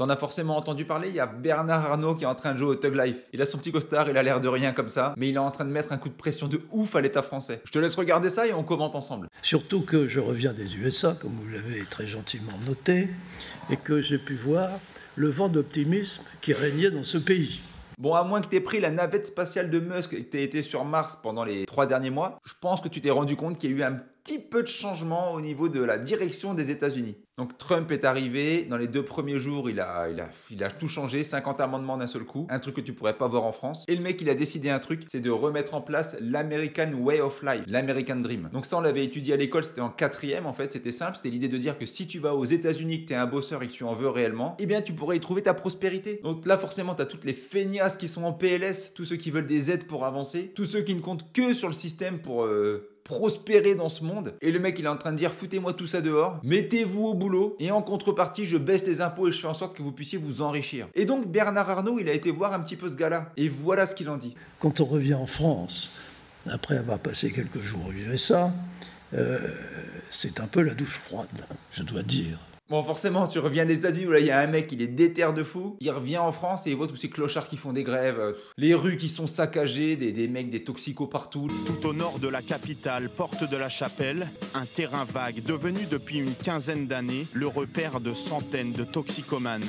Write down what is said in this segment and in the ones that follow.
T'en as forcément entendu parler, il y a Bernard Arnault qui est en train de jouer au Thug Life. Il a son petit costard, il a l'air de rien comme ça, mais il est en train de mettre un coup de pression de ouf à l'État français. Je te laisse regarder ça et on commente ensemble. Surtout que je reviens des USA, comme vous l'avez très gentiment noté, et que j'ai pu voir le vent d'optimisme qui régnait dans ce pays. Bon, à moins que t'aies pris la navette spatiale de Musk et que t'aies été sur Mars pendant les 3 derniers mois, je pense que tu t'es rendu compte qu'il y a eu un petit peu de changement au niveau de la direction des États-Unis. Donc Trump est arrivé, dans les 2 premiers jours, il a tout changé, 50 amendements d'un seul coup, un truc que tu pourrais pas voir en France. Et le mec, il a décidé un truc, c'est de remettre en place l'American Way of Life, l'American Dream. Donc ça, on l'avait étudié à l'école, c'était en 4e en fait, c'était simple, c'était l'idée de dire que si tu vas aux États-Unis, que t'es un bosseur et que tu en veux réellement, eh bien tu pourrais y trouver ta prospérité. Donc là, forcément, t'as toutes les feignasses qui sont en PLS, tous ceux qui veulent des aides pour avancer, tous ceux qui ne comptent que sur le système pour prospérer dans ce monde. Et le mec, il est en train de dire, foutez-moi tout ça dehors, mettez-vous au boulot, et en contrepartie, je baisse les impôts et je fais en sorte que vous puissiez vous enrichir. Et donc, Bernard Arnault, il a été voir un petit peu ce gars-là. Et voilà ce qu'il en dit. Quand on revient en France, après avoir passé quelques jours aux USA, c'est un peu la douche froide, je dois dire. Bon, forcément, tu reviens des États-Unis où là, il y a un mec, il est déter de fou. Il revient en France et il voit tous ces clochards qui font des grèves, les rues qui sont saccagées, des mecs, des toxicos partout. Tout au nord de la capitale, Porte de la Chapelle, un terrain vague devenu depuis une quinzaine d'années le repère de centaines de toxicomanes.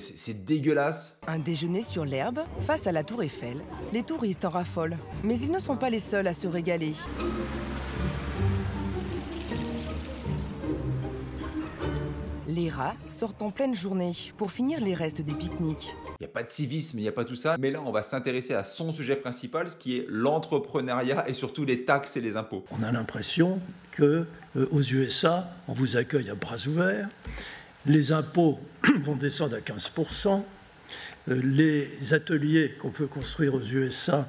C'est dégueulasse. Un déjeuner sur l'herbe, face à la tour Eiffel, les touristes en raffolent. Mais ils ne sont pas les seuls à se régaler. Les rats sortent en pleine journée pour finir les restes des pique-niques. Il n'y a pas de civisme, il n'y a pas tout ça. Mais là, on va s'intéresser à son sujet principal, ce qui est l'entrepreneuriat et surtout les taxes et les impôts. On a l'impression qu'aux USA, on vous accueille à bras ouverts. Les impôts vont descendre à 15%. Les ateliers qu'on peut construire aux USA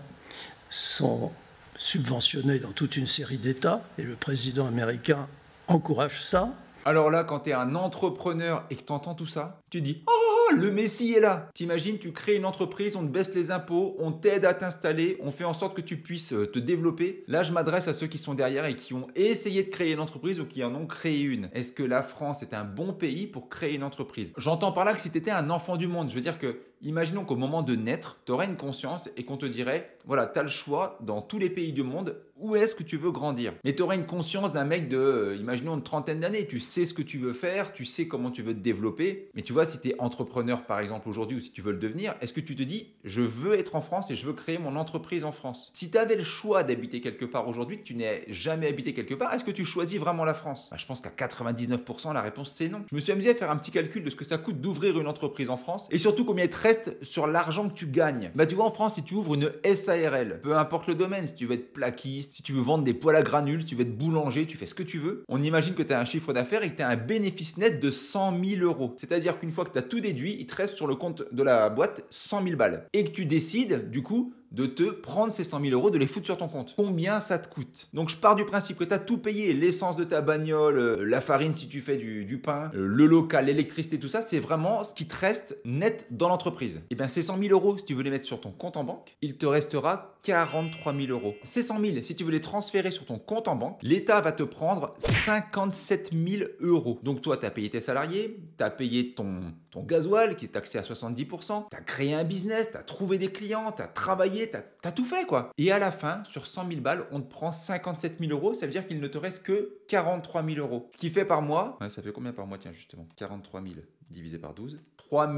sont subventionnés dans toute une série d'États. Et le président américain encourage ça. Alors là, quand tu es un entrepreneur et que tu entends tout ça, tu dis « Oh, le Messie est là !» T'imagines, tu crées une entreprise, on te baisse les impôts, on t'aide à t'installer, on fait en sorte que tu puisses te développer. Là, je m'adresse à ceux qui sont derrière et qui ont essayé de créer une entreprise ou qui en ont créé une. Est-ce que la France est un bon pays pour créer une entreprise? J'entends par là que si tu étais un enfant du monde, je veux dire que, imaginons qu'au moment de naître, tu aurais une conscience et qu'on te dirait « Voilà, tu as le choix dans tous les pays du monde, où est-ce que tu veux grandir ?» Mais tu aurais une conscience d'un mec de, imaginons, une trentaine d'années. Tu sais ce que tu veux faire, tu sais comment tu veux te développer. Mais tu vois, si tu es entrepreneur, par exemple, aujourd'hui, ou si tu veux le devenir, est-ce que tu te dis « Je veux être en France et je veux créer mon entreprise en France ?» Si tu avais le choix d'habiter quelque part aujourd'hui, que tu n'aies jamais habité quelque part, est-ce que tu choisis vraiment la France? Je pense qu'à 99%, la réponse, c'est non. Je me suis amusé à faire un petit calcul de ce que ça coûte d'ouvrir une entreprise en France et surtout combien il te reste sur l'argent que tu gagnes. Tu vois, en France, si tu ouvres une SARL, peu importe le domaine, si tu veux être plaquiste, si tu veux vendre des poêles à granules, si tu veux être boulanger, tu fais ce que tu veux. On imagine que tu as un chiffre d'affaires et que tu as un bénéfice net de 100 000 euros. C'est-à-dire qu'une fois que tu as tout déduit, il te reste sur le compte de la boîte 100 000 balles. Et que tu décides, du coup, de te prendre ces 100 000 euros, de les foutre sur ton compte. Combien ça te coûte? Donc je pars du principe que tu as tout payé, l'essence de ta bagnole, la farine si tu fais du pain, le local, l'électricité, tout ça, c'est vraiment ce qui te reste net dans l'entreprise. Et bien ces 100 000 euros, si tu veux les mettre sur ton compte en banque, il te restera 43 000 euros. Ces 100 000, si tu veux les transférer sur ton compte en banque, l'État va te prendre 57 000 euros. Donc toi, tu as payé tes salariés, tu as payé ton gasoil qui est taxé à 70%, tu as créé un business, tu as trouvé des clients, tu as travaillé, t'as tout fait quoi. Et à la fin, sur 100 000 balles, on te prend 57 000 euros, ça veut dire qu'il ne te reste que 43 000 euros. Ce qui fait par mois, ça fait combien par mois, tiens justement, 43 000 divisé par 12, 3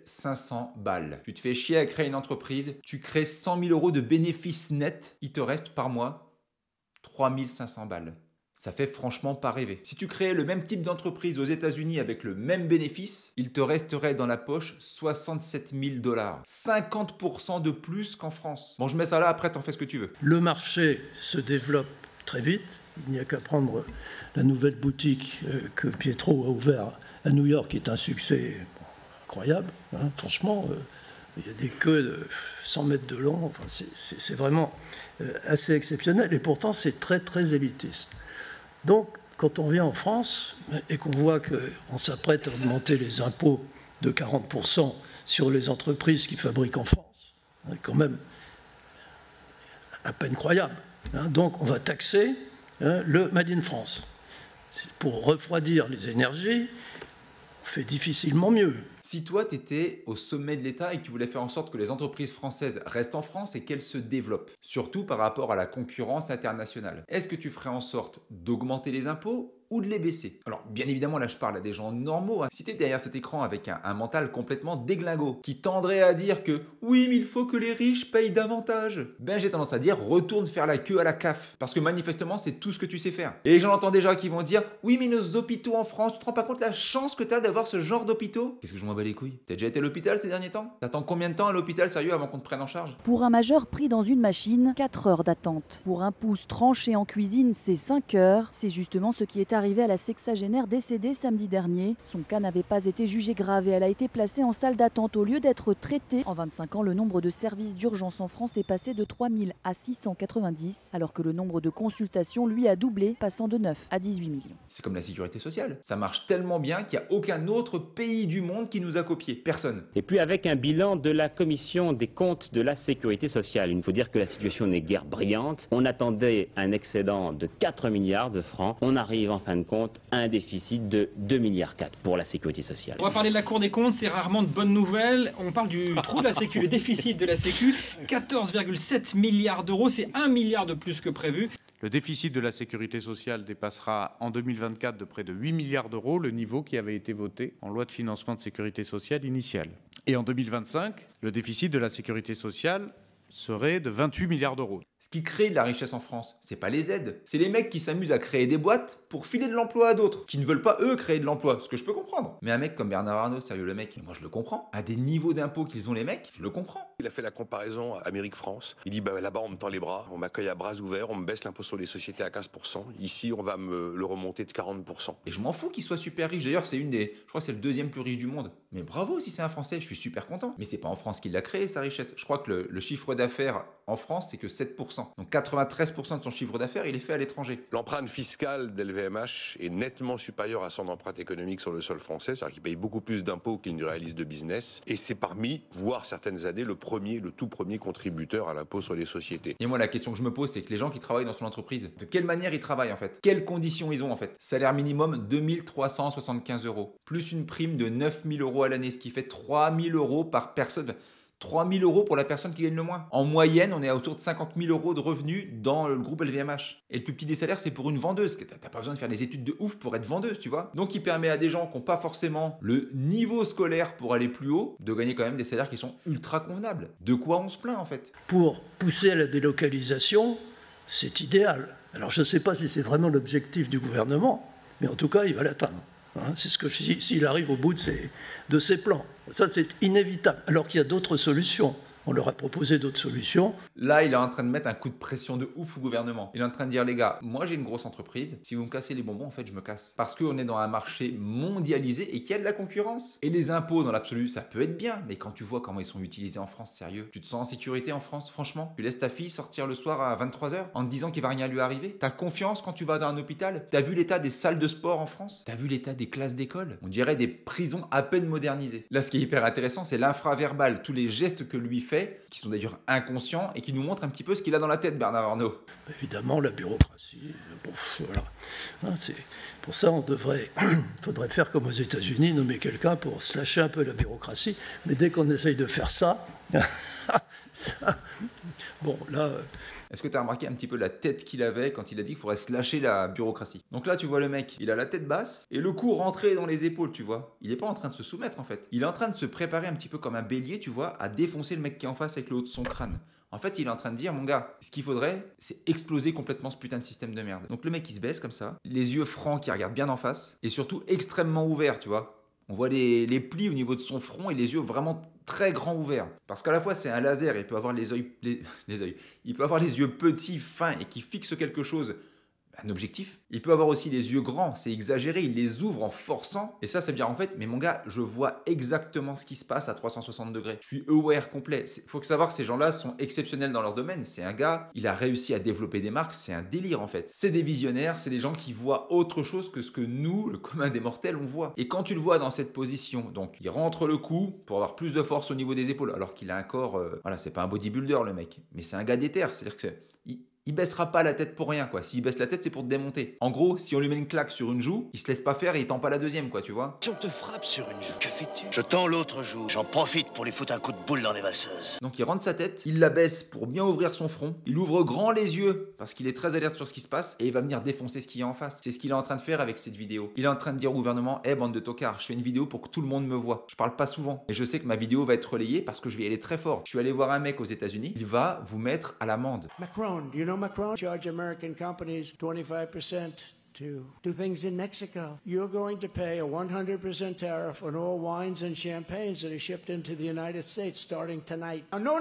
500 balles. Tu te fais chier à créer une entreprise, tu crées 100 000 euros de bénéfices nets, il te reste par mois 3 500 balles. Ça fait franchement pas rêver. Si tu créais le même type d'entreprise aux États-Unis avec le même bénéfice, il te resterait dans la poche 67 000 $. 50% de plus qu'en France. Bon, je mets ça là, après t'en fais ce que tu veux. Le marché se développe très vite. Il n'y a qu'à prendre la nouvelle boutique que Pietro a ouverte à New York, qui est un succès incroyable. Hein, franchement, il y a des queues de 100 mètres de long. Enfin, c'est vraiment assez exceptionnel. Et pourtant, c'est très, très élitiste. Donc, quand on vient en France et qu'on voit qu'on s'apprête à augmenter les impôts de 40% sur les entreprises qui fabriquent en France, c'est quand même à peine croyable. Hein. Donc, on va taxer le Made in France. Pour refroidir les énergies, on fait difficilement mieux. Si toi, tu étais au sommet de l'État et que tu voulais faire en sorte que les entreprises françaises restent en France et qu'elles se développent, surtout par rapport à la concurrence internationale, est-ce que tu ferais en sorte d'augmenter les impôts ou de les baisser? Alors, bien évidemment, là, je parle à des gens normaux. Si tu es derrière cet écran avec un mental complètement déglingo, qui tendrait à dire que oui, mais il faut que les riches payent davantage, ben j'ai tendance à dire retourne faire la queue à la CAF. Parce que manifestement, c'est tout ce que tu sais faire. Et j'en entends déjà qui vont dire oui, mais nos hôpitaux en France, tu te rends pas compte la chance que tu as d'avoir ce genre d'hôpitaux? Qu'est-ce que je m'en bats les couilles? T'as déjà été à l'hôpital ces derniers temps? T'attends combien de temps à l'hôpital sérieux avant qu'on te prenne en charge? Pour un majeur pris dans une machine, 4 heures d'attente. Pour un pouce tranché en cuisine, c'est 5 heures. C'est justement ce qui est arrivé à la sexagénaire décédée samedi dernier. Son cas n'avait pas été jugé grave et elle a été placée en salle d'attente au lieu d'être traitée. En 25 ans, le nombre de services d'urgence en France est passé de 3000 à 690, alors que le nombre de consultations, lui, a doublé, passant de 9 à 18 millions. C'est comme la sécurité sociale. Ça marche tellement bien qu'il n'y a aucun autre pays du monde qui nous a copié. Personne. Et puis avec un bilan de la commission des comptes de la sécurité sociale. Il faut dire que la situation n'est guère brillante. On attendait un excédent de 4 milliards de francs. On arrive en fin de compte à un déficit de 2,4 milliards pour la sécurité sociale. On va parler de la Cour des comptes, c'est rarement de bonnes nouvelles. On parle du trou de la Sécu, le déficit de la Sécu, 14,7 milliards d'euros, c'est 1 milliard de plus que prévu. Le déficit de la sécurité sociale dépassera en 2024 de près de 8 milliards d'euros, le niveau qui avait été voté en loi de financement de sécurité sociale initiale. Et en 2025, le déficit de la sécurité sociale serait de 28 milliards d'euros. Ce qui crée de la richesse en France, c'est pas les aides. C'est les mecs qui s'amusent à créer des boîtes pour filer de l'emploi à d'autres, qui ne veulent pas eux créer de l'emploi, ce que je peux comprendre. Mais un mec comme Bernard Arnault, sérieux le mec, moi je le comprends. À des niveaux d'impôts qu'ils ont les mecs, je le comprends. Il a fait la comparaison Amérique-France. Il dit là-bas on me tend les bras, on m'accueille à bras ouverts, on me baisse l'impôt sur les sociétés à 15%. Ici on va me le remonter de 40%. Et je m'en fous qu'il soit super riche. D'ailleurs c'est je crois que c'est le deuxième plus riche du monde. Mais bravo si c'est un Français, je suis super content. Mais c'est pas en France qu'il l'a créé sa richesse. Je crois que le chiffre d'affaires en France c'est que 7%. Donc 93% de son chiffre d'affaires il est fait à l'étranger. L'empreinte fiscale d'LVMH est nettement supérieure à son empreinte économique sur le sol français, c'est-à-dire qu'il paye beaucoup plus d'impôts qu'il ne réalise de business. Et c'est parmi, voire certaines années, le tout premier contributeur à l'impôt sur les sociétés. Et moi la question que je me pose c'est que les gens qui travaillent dans son entreprise, de quelle manière ils travaillent en fait? Quelles conditions ils ont en fait? Salaire minimum 2375 euros, plus une prime de 9000 euros à l'année, ce qui fait 3000 euros par personne. 3 000 euros pour la personne qui gagne le moins. En moyenne, on est à autour de 50 000 euros de revenus dans le groupe LVMH. Et le plus petit des salaires, c'est pour une vendeuse. T'as pas besoin de faire des études de ouf pour être vendeuse, tu vois. Donc, il permet à des gens qui n'ont pas forcément le niveau scolaire pour aller plus haut, de gagner quand même des salaires qui sont ultra convenables. De quoi on se plaint, en fait? Pour pousser à la délocalisation, c'est idéal. Alors, je ne sais pas si c'est vraiment l'objectif du gouvernement, mais en tout cas, il va l'atteindre. C'est ce que je dis, s'il arrive au bout de ses plans. Ça, c'est inévitable, alors qu'il y a d'autres solutions. On leur a proposé d'autres solutions. Là, il est en train de mettre un coup de pression de ouf au gouvernement. Il est en train de dire, les gars, moi j'ai une grosse entreprise. Si vous me cassez les bonbons, en fait, je me casse. Parce qu'on est dans un marché mondialisé et qu'il y a de la concurrence. Et les impôts, dans l'absolu, ça peut être bien. Mais quand tu vois comment ils sont utilisés en France, sérieux, tu te sens en sécurité en France, franchement? Tu laisses ta fille sortir le soir à 23h en te disant qu'il va rien lui arriver? T'as confiance quand tu vas dans un hôpital? T'as vu l'état des salles de sport en France? T'as vu l'état des classes d'école? On dirait des prisons à peine modernisées. Là, ce qui est hyper intéressant, c'est l'infraverbal. Tous les gestes que lui fait, qui sont d'ailleurs inconscients et qui nous montrent un petit peu ce qu'il a dans la tête, Bernard Arnault. Évidemment, la bureaucratie, bon, voilà. Pour ça, faudrait faire comme aux États-Unis, nommer quelqu'un pour se lâcher un peu la bureaucratie. Mais dès qu'on essaye de faire ça, bon, là... Est-ce que tu as remarqué un petit peu la tête qu'il avait quand il a dit qu'il faudrait se lâcher la bureaucratie? Donc là, tu vois le mec, il a la tête basse et le cou rentré dans les épaules, tu vois. Il n'est pas en train de se soumettre en fait. Il est en train de se préparer un petit peu comme un bélier, tu vois, à défoncer le mec qui est en face avec le haut de son crâne. En fait, il est en train de dire, mon gars, ce qu'il faudrait, c'est exploser complètement ce putain de système de merde. Donc le mec, il se baisse comme ça, les yeux francs qui regardent bien en face et surtout extrêmement ouverts, tu vois. On voit les plis au niveau de son front et les yeux vraiment très grands ouverts. Parce qu'à la fois, c'est un laser, il peut avoir les yeux, il peut avoir les yeux petits, fins et qui fixent quelque chose, un objectif. Il peut avoir aussi les yeux grands, c'est exagéré, il les ouvre en forçant. Et ça veut dire en fait, mais mon gars, je vois exactement ce qui se passe à 360 degrés. Je suis aware complet. Faut savoir que ces gens-là sont exceptionnels dans leur domaine. C'est un gars, il a réussi à développer des marques, c'est un délire en fait. C'est des visionnaires, c'est des gens qui voient autre chose que ce que nous, le commun des mortels, on voit. Et quand tu le vois dans cette position, donc il rentre le cou pour avoir plus de force au niveau des épaules, alors qu'il a un corps, voilà, c'est pas un bodybuilder le mec, mais c'est un gars d'éther, c'est-à-dire que il baissera pas la tête pour rien, quoi. S'il baisse la tête, c'est pour te démonter. En gros, si on lui met une claque sur une joue, il se laisse pas faire et il tend pas la deuxième, quoi, tu vois. Si on te frappe sur une joue, que fais-tu? Je tends l'autre joue, j'en profite pour lui foutre un coup de boule dans les valseuses. Donc il rentre sa tête, il la baisse pour bien ouvrir son front, il ouvre grand les yeux parce qu'il est très alerte sur ce qui se passe et il va venir défoncer ce qu'il y a en face. C'est ce qu'il est en train de faire avec cette vidéo. Il est en train de dire au gouvernement, hey, bande de tocards, je fais une vidéo pour que tout le monde me voit. Je parle pas souvent, mais je sais que ma vidéo va être relayée parce que je vais y aller très fort. Je suis allé voir un mec aux États-Unis, il va vous mettre à l'amende. Macron, do you know Macron? Charge American companies 25% to do things in Mexico. You're going to pay a 100% tariff on all wines and champagnes that are shipped into the United States starting tonight. Oh, no.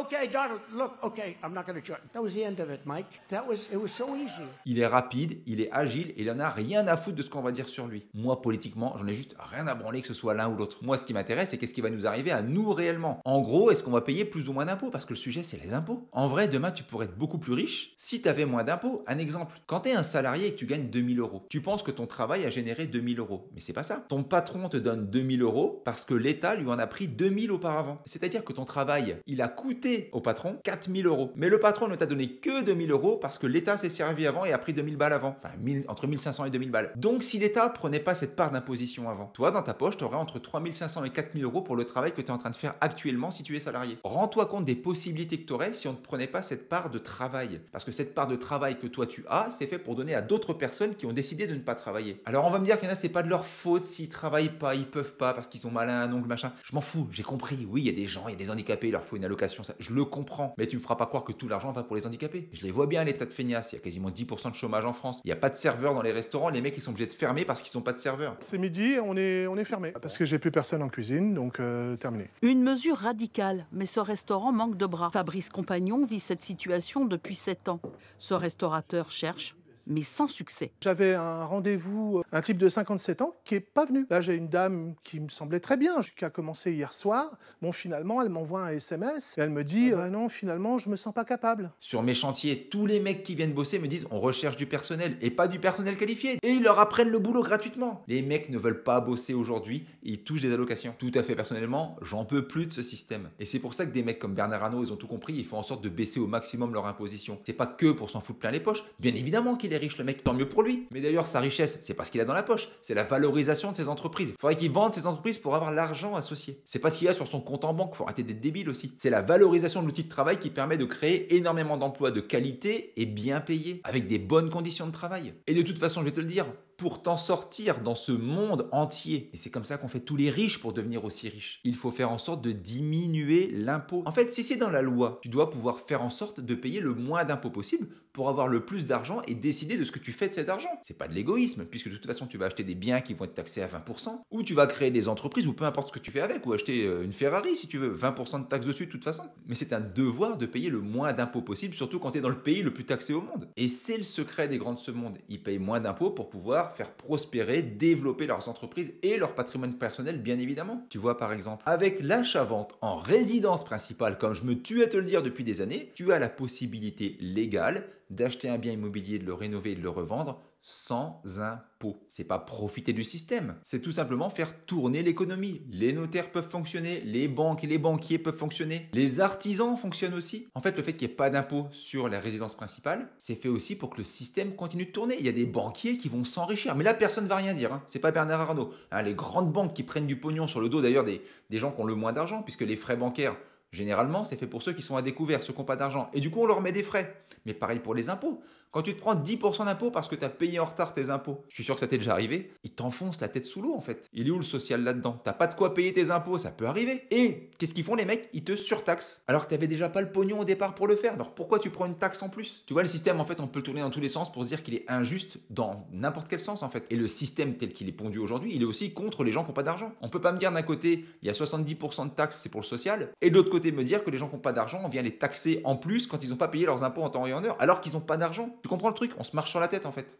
Okay, Donald, look, okay, I'm not going to charge. That was the end of it, Mike. It was so easy. Il est rapide, il est agile et il en a rien à foutre de ce qu'on va dire sur lui. Moi, politiquement, j'en ai juste rien à branler que ce soit l'un ou l'autre. Moi, ce qui m'intéresse, c'est qu'est-ce qui va nous arriver à nous réellement. En gros, est-ce qu'on va payer plus ou moins d'impôts? Parce que le sujet, c'est les impôts. En vrai, demain, tu pourrais être beaucoup plus riche si tu avais moins d'impôts. Un exemple, quand tu es un salarié et que tu gagnes 2000 €, tu penses que ton travail a généré 2000 €. Mais c'est pas ça. Ton patron te donne 2000 € parce que l'État lui en a pris 2000 auparavant. C'est-à-dire que ton travail, il a coûté au patron 4000 €. Mais le patron ne t'a donné que 2000 € parce que l'État s'est servi avant et a pris 2000 balles avant. Enfin, entre 1500 et 2000 balles. Donc, si l'État prenait pas cette part d'imposition avant, toi, dans ta poche, tu aurais entre 3500 et 4000 € pour le travail que tu es en train de faire actuellement si tu es salarié. Rends-toi compte des possibilités que tu aurais si on ne prenait pas cette part de travail. Parce que cette part de travail que toi tu as, c'est fait pour donner à d'autres personnes qui ont décidé de ne pas travailler. Alors on va me dire qu'il y en a, c'est pas de leur faute s'ils travaillent pas, ils peuvent pas parce qu'ils ont mal à un ongle, machin. Je m'en fous, j'ai compris. Oui, il y a des gens, il y a des handicapés, il leur faut une allocation, ça, je le comprends. Mais tu me feras pas croire que tout l'argent va pour les handicapés. Je les vois bien, l'état de feignasse. Il y a quasiment 10% de chômage en France. Il n'y a pas de serveurs dans les restaurants. Les mecs, ils sont obligés de fermer parce qu'ils n'ont pas de serveurs. C'est midi, on est fermé parce que j'ai plus personne en cuisine, donc terminé. Une mesure radicale, mais ce restaurant manque de bras. Fabrice Compagnon vit cette situation depuis 7 ans. Ce restaurateur cherche, mais sans succès. J'avais un rendez-vous, un type de 57 ans qui n'est pas venu. Là, j'ai une dame qui me semblait très bien, qui a commencé hier soir. Bon, finalement, elle m'envoie un SMS et elle me dit non, finalement, je me sens pas capable. Sur mes chantiers, tous les mecs qui viennent bosser me disent on recherche du personnel et pas du personnel qualifié. Et ils leur apprennent le boulot gratuitement. Les mecs ne veulent pas bosser aujourd'hui et ils touchent des allocations. Tout à fait personnellement, j'en peux plus de ce système. Et c'est pour ça que des mecs comme Bernard Arnault, ils ont tout compris, ils font en sorte de baisser au maximum leur imposition. C'est pas que pour s'en foutre plein les poches. Bien évidemment qu'il est riche le mec, tant mieux pour lui. Mais d'ailleurs sa richesse, c'est pas ce qu'il a dans la poche, c'est la valorisation de ses entreprises. Il faudrait qu'il vende ses entreprises pour avoir l'argent associé. C'est pas ce qu'il y a sur son compte en banque, faut arrêter d'être débile aussi. C'est la valorisation de l'outil de travail qui permet de créer énormément d'emplois de qualité et bien payés, avec des bonnes conditions de travail. Et de toute façon, je vais te le dire, pour t'en sortir dans ce monde entier, et c'est comme ça qu'on fait tous les riches pour devenir aussi riches, il faut faire en sorte de diminuer l'impôt. En fait, si c'est dans la loi, tu dois pouvoir faire en sorte de payer le moins d'impôts possible pour avoir le plus d'argent et décider de ce que tu fais de cet argent. C'est pas de l'égoïsme, puisque de toute façon, tu vas acheter des biens qui vont être taxés à 20%, ou tu vas créer des entreprises, ou peu importe ce que tu fais avec, ou acheter une Ferrari si tu veux, 20% de taxes dessus de toute façon. Mais c'est un devoir de payer le moins d'impôts possible, surtout quand tu es dans le pays le plus taxé au monde. Et c'est le secret des grands de ce monde. Ils payent moins d'impôts pour pouvoir faire prospérer, développer leurs entreprises et leur patrimoine personnel, bien évidemment. Tu vois, par exemple, avec l'achat-vente en résidence principale, comme je me tue à te le dire depuis des années, tu as la possibilité légale d'acheter un bien immobilier, de le rénover et de le revendre sans impôt. C'est pas profiter du système, c'est tout simplement faire tourner l'économie. Les notaires peuvent fonctionner, les banques et les banquiers peuvent fonctionner, les artisans fonctionnent aussi. En fait, le fait qu'il n'y ait pas d'impôt sur la résidence principale, c'est fait aussi pour que le système continue de tourner. Il y a des banquiers qui vont s'enrichir, mais là personne ne va rien dire, hein. C'est pas Bernard Arnault. Hein, les grandes banques qui prennent du pognon sur le dos d'ailleurs des gens qui ont le moins d'argent, puisque les frais bancaires, généralement, c'est fait pour ceux qui sont à découvert, ceux qui n'ont pas d'argent. Et du coup, on leur met des frais. Mais pareil pour les impôts. Quand tu te prends 10% d'impôts parce que tu as payé en retard tes impôts, je suis sûr que ça t'est déjà arrivé, ils t'enfoncent la tête sous l'eau en fait. Il est où le social là-dedans? T'as pas de quoi payer tes impôts, ça peut arriver. Et qu'est-ce qu'ils font les mecs? Ils te surtaxent. Alors que t'avais déjà pas le pognon au départ pour le faire. Alors pourquoi tu prends une taxe en plus? Tu vois, le système en fait, on peut le tourner dans tous les sens pour se dire qu'il est injuste dans n'importe quel sens en fait. Et le système tel qu'il est pondu aujourd'hui, il est aussi contre les gens qui n'ont pas d'argent. On peut pas me dire d'un côté, il y a 70% de taxes, c'est pour le social, et de l'autre côté me dire que les gens qui n'ont pas d'argent, on vient les taxer en plus quand ils n'ont pas payé leurs impôts en temps et en heure, alors qu'ils n'ont pas d'argent. Tu comprends le truc? On se marche sur la tête en fait.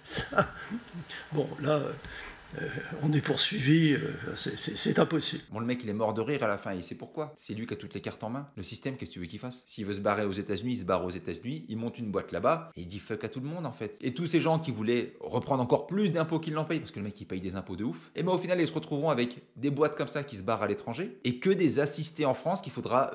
Ça... Bon, là, on est poursuivi, c'est impossible. Bon, le mec, il est mort de rire à la fin, il sait pourquoi. C'est lui qui a toutes les cartes en main. Le système, qu'est-ce que tu veux qu'il fasse? S'il veut se barrer aux États-Unis, il se barre aux États-Unis, il monte une boîte là-bas et il dit fuck à tout le monde en fait. Et tous ces gens qui voulaient reprendre encore plus d'impôts qu'ils n'en payent, parce que le mec, il paye des impôts de ouf, et ben au final, ils se retrouveront avec des boîtes comme ça qui se barrent à l'étranger et que des assistés en France qu'il faudra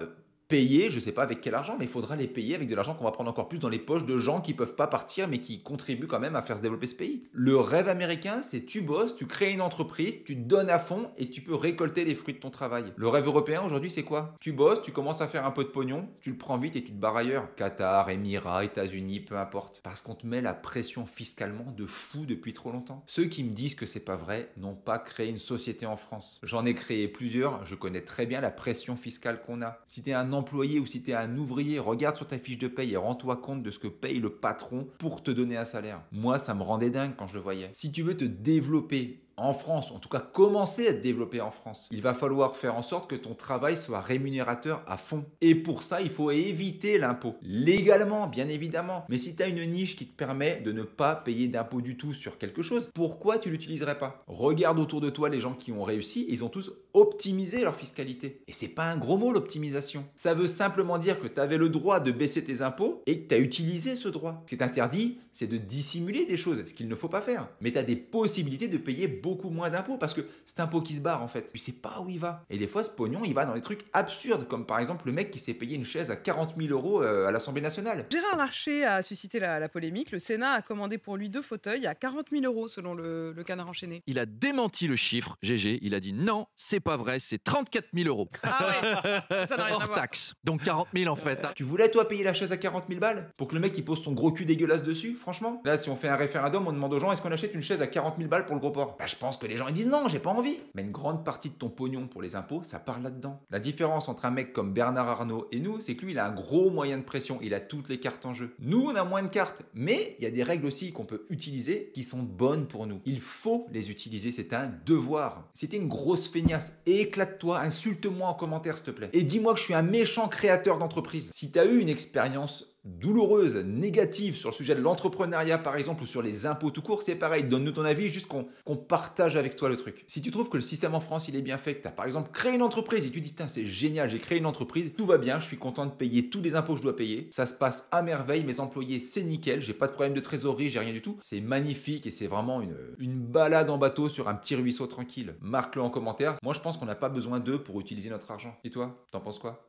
payer, je sais pas avec quel argent, mais il faudra les payer avec de l'argent qu'on va prendre encore plus dans les poches de gens qui peuvent pas partir mais qui contribuent quand même à faire se développer ce pays. Le rêve américain, c'est tu bosses, tu crées une entreprise, tu te donnes à fond et tu peux récolter les fruits de ton travail. Le rêve européen aujourd'hui, c'est quoi? Tu bosses, tu commences à faire un peu de pognon, tu le prends vite et tu te barres ailleurs. Qatar, Émirats, États-Unis, peu importe. Parce qu'on te met la pression fiscalement de fou depuis trop longtemps. Ceux qui me disent que c'est pas vrai n'ont pas créé une société en France. J'en ai créé plusieurs, je connais très bien la pression fiscale qu'on a. Si tu es un employé ou si tu es un ouvrier, regarde sur ta fiche de paye et rends-toi compte de ce que paye le patron pour te donner un salaire. Moi, ça me rendait dingue quand je le voyais. Si tu veux te développer en France, en tout cas commencer à te développer en France, il va falloir faire en sorte que ton travail soit rémunérateur à fond. Et pour ça, il faut éviter l'impôt. Légalement, bien évidemment. Mais si tu as une niche qui te permet de ne pas payer d'impôt du tout sur quelque chose, pourquoi tu l'utiliserais pas? Regarde autour de toi les gens qui ont réussi, ils ont tous optimisé leur fiscalité. Et c'est pas un gros mot l'optimisation. Ça veut simplement dire que tu avais le droit de baisser tes impôts et que tu as utilisé ce droit. Ce qui est interdit, c'est de dissimuler des choses, ce qu'il ne faut pas faire. Mais tu as des possibilités de payer beaucoup moins d'impôts parce que c'est un impôt qui se barre en fait. Tu sais pas où il va. Et des fois, ce pognon, il va dans des trucs absurdes, comme par exemple le mec qui s'est payé une chaise à 40 000 € à l'Assemblée nationale. Gérard Larcher a suscité la polémique. Le Sénat a commandé pour lui 2 fauteuils à 40 000 € selon le Canard enchaîné. Il a démenti le chiffre, GG. Il a dit non, c'est pas vrai, c'est 34 000 €. Ah ouais, ça n'a rien à Hors voir. taxe. Donc 40 000 en fait. Tu voulais toi payer la chaise à 40 000 balles pour que le mec il pose son gros cul dégueulasse dessus? Franchement, là si on fait un référendum, on demande aux gens est-ce qu'on achète une chaise à 40 000 balles pour le gros port? Bah je pense que les gens ils disent non, j'ai pas envie. Mais une grande partie de ton pognon pour les impôts, ça part là-dedans. La différence entre un mec comme Bernard Arnault et nous, c'est que lui il a un gros moyen de pression, il a toutes les cartes en jeu. Nous on a moins de cartes, mais il y a des règles aussi qu'on peut utiliser qui sont bonnes pour nous. Il faut les utiliser, c'est un devoir. Si t'es une grosse feignasse, éclate-toi, insulte-moi en commentaire s'il te plaît. Et dis-moi que je suis un méchant créateur d'entreprise. Si t'as eu une expérience douloureuse, négative sur le sujet de l'entrepreneuriat par exemple ou sur les impôts tout court, c'est pareil, donne-nous ton avis, juste qu'on partage avec toi le truc. Si tu trouves que le système en France il est bien fait, que tu as par exemple créé une entreprise et tu dis putain c'est génial, j'ai créé une entreprise, tout va bien, je suis content de payer tous les impôts que je dois payer, ça se passe à merveille, mes employés c'est nickel, j'ai pas de problème de trésorerie, j'ai rien du tout, c'est magnifique et c'est vraiment une balade en bateau sur un petit ruisseau tranquille. Marque-le en commentaire, moi je pense qu'on n'a pas besoin d'eux pour utiliser notre argent. Et toi, t'en penses quoi ?